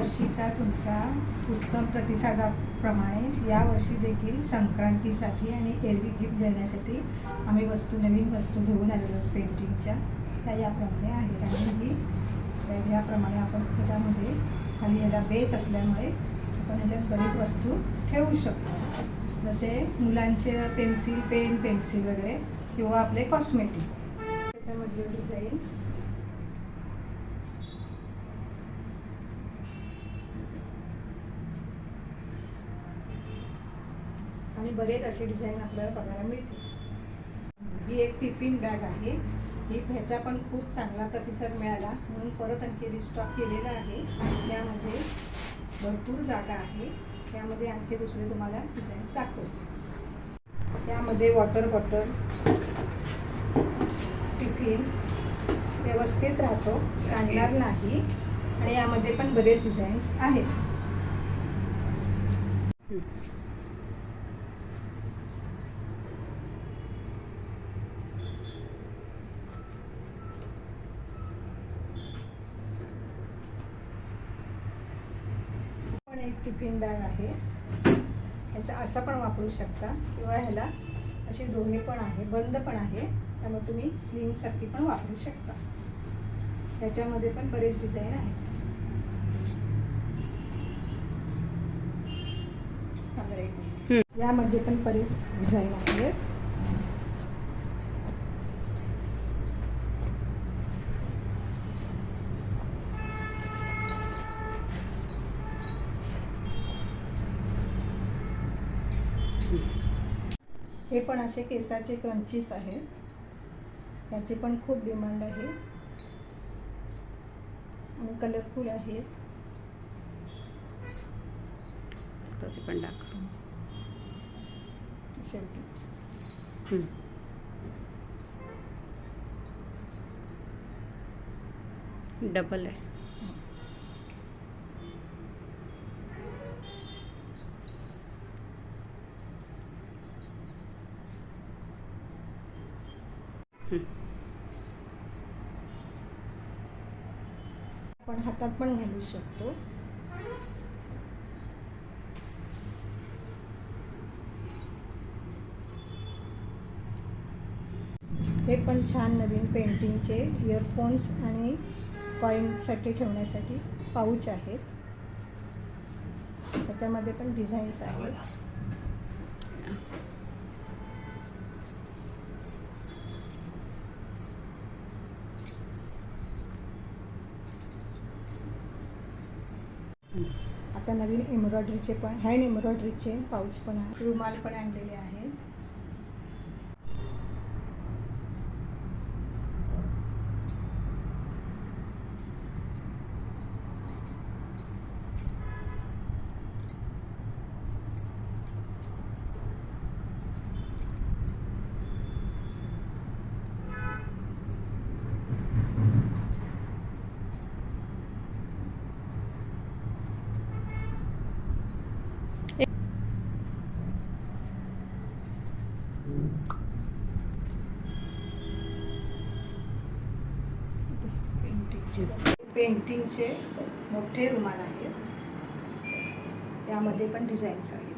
वर्षीचा तुमचा उत्तम प्रतिसादाप्रमाणे यावर्षी देखील संक्रांतीसाठी आणि एरवी गिफ्ट देण्यासाठी आम्ही नवीन वस्तू घेऊन आलेलो पेंटिंगच्या. त्या याप्रमाणे आहेत आणि ही याप्रमाणे आपण त्याच्यामध्ये खाली याला बेस असल्यामुळे आपण ह्याच्यात बरीच वस्तू ठेवू शकतो, जसे मुलांचे पेन पेन्सिल वगैरे किंवा आपले कॉस्मेटिक. त्याच्यामध्ये डिझाईन्स आणि बरेच असे डिझाईन आपल्याला बघायला मिळतील. ही एक टिफिन बॅग आहे. ह्याचा पण खूप चांगला प्रतिसाद मिळाला म्हणून परत आणखी रिस्टॉक केलेला आहे. यामध्ये भरपूर जागा आहे. त्यामध्ये आणखी दुसरे तुम्हाला डिझाईन्स दाखवते. त्यामध्ये वॉटर बॉटल, टिफिन व्यवस्थित राहतो, सांडणार नाही. आणि यामध्ये पण बरेच डिझाईन्स आहेत. पण एक टिफिन बॅग आहे. ह्याचा असा पण वापरू शकता किंवा ह्याला असे दोन्ही पण आहे, बंद पण आहे, त्यामुळे तुम्ही स्लिमसारखी पण वापरू शकता. त्याच्यामध्ये पण बरेच डिझाईन आहेत. यामध्ये पण बरेच डिझाईन आहेत. हे पण असे केसाचे क्रंचीस आहेत. याचे पण खूप डिमांड आहे आणि कलरफुल आहेत. ते पण दाखव. शेवटी डबल आहे. आपण हातात पण घालू शकतो. हे पण छान नवीन पेंटिंगचे इयरफोन्स आणि कॉईनसाठी ठेवण्यासाठी पाऊच आहेत. त्याच्यामध्ये पण डिझाईन्स आहेत. आता नवीन एम्ब्रॉयडरीचे पण हँड एम्ब्रॉयडरीचे पाऊच पण आहे. रुमाल पण आणलेले आहेत. पेंटिंगचे मोठे रुमाल आहेत. यामध्ये पण डिझाईन्स आहेत.